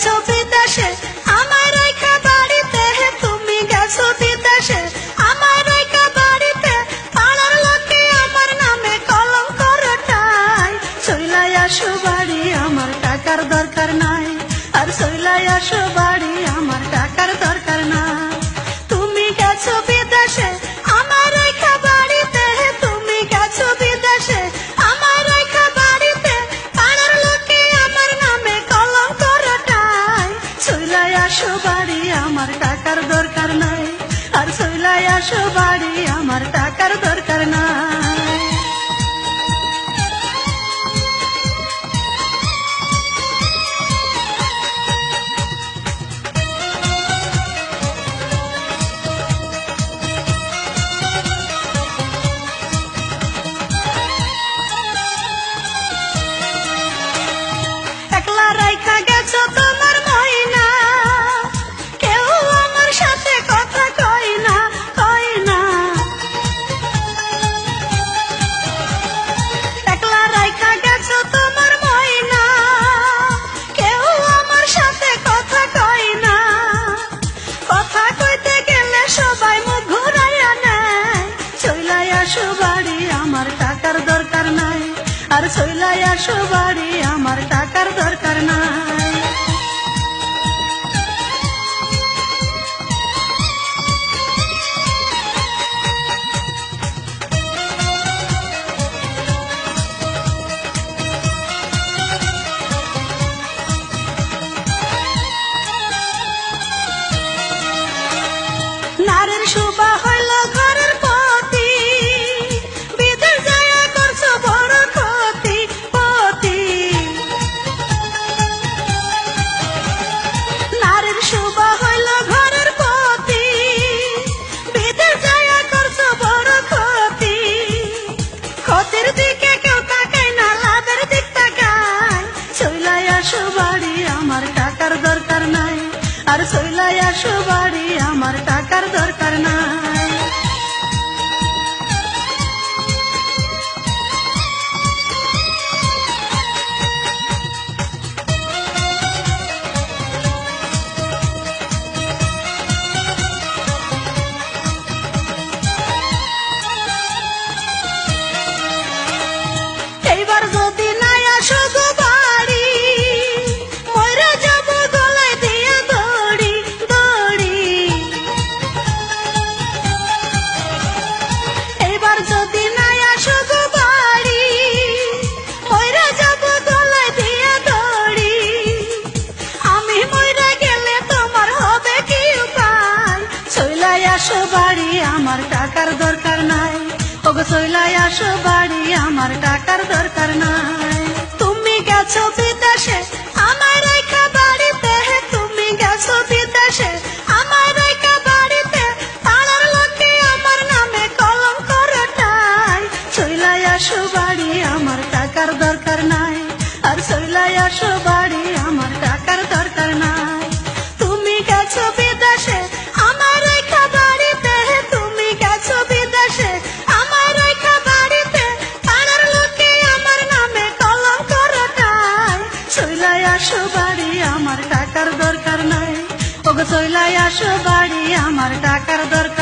গেছো বিদেশে আমার রেখা বাড়িতে, তুমি গেছো বিদেশে আমার রেখা বাড়িতে, পাড়ার লোকে আমার নামে কলঙ্ক রটায়। চইলাই আসো বাড়ি আমার টাকার দরকার নাই, আর চইলাই আসো বাড়ি আমার টাকার দরকার নাই। তুমি গেছো বিদেশে আমার রেখা বাড়িতে, তুমি গেছো বিদেশে আমার রেখা বাড়িতে, পাড়ার লোকে আমার নামে কলঙ্ক রটায়। চইলাই আসো বাড়ি আমার টাকার দরকার নাই, আর চইলাই আসো বাড়ি আমার টাকার দরকার নাই। একলা রাইখা গেছো তোমার ময়না, কেউ আমার সাথে কথা কয় না, কয় না। একলা রাইখা গেছো তোমার ময়না, কেউ আমার সাথে কথা কয় না। কথা কইতে গেলে সবাই মুখ ঘুরাইয়া নেয়। চইলাই আসো বাড়ি আমার টাকার দরকার নাই, আর চইলাই আসো বাড়ি আমার টাকার দরকার নাই। নারীর শোভা হইল ঘরের পতি, বিদেশ যায়া করছো বড় ক্ষতি পতি। নারীর শোভা হইল ঘরের পতি, বিদেশ যায়া করছো বড় ক্ষতি। ক্ষতির দিকে কেউ তাকায় না, লাভের দিক তাকায়। চইলাই আসো বাড়ি আমার টাকার দরকার নাই, আর চইলাই আসো বাড়ি আমার টাকার দরকার নাই। এইবার যদি নাই আসো গো বাড়ি, মইরা যাবো গলায় দিয়া দড়ি, দড়ি। এইবার যদি নাই আসো গো বাড়ি, মইরা যাবো গলায় দিয়া দড়ি। আমি মইরা গেলে তোমার হবে কি উপায়? চইলাই আসো বাড়ি আমার টাকার দরকার নাই, ওগো চইলাই আসো বাড়ি আমার টাকার দরকার নাই। তুমি গেছো বিদেশে আমার রেখা বাড়িতে, তুমি গেছো বিদেশে আমার রেখা বাড়িতে, পাড়ার লোকে আমার নামে কলঙ্ক রটায়। চইলাই আসো বাড়ি আমার টাকার দরকার নাই, আর চইলাই আসো বাড়ি আমার টাকার দরকার নাই। তুমি গেছো বিদেশে আমার রেখা বাড়িতে, তুমি গেছো বিদেশে আমার রেখা বাড়িতে, পাড়ার লোকে আমার নামে কলঙ্ক রটায়। চইলাই আসো বাড়ি আমার টাকার দরকার নাই, ওগো চইলাই আসো বাড়ি আমার টাকার দরকার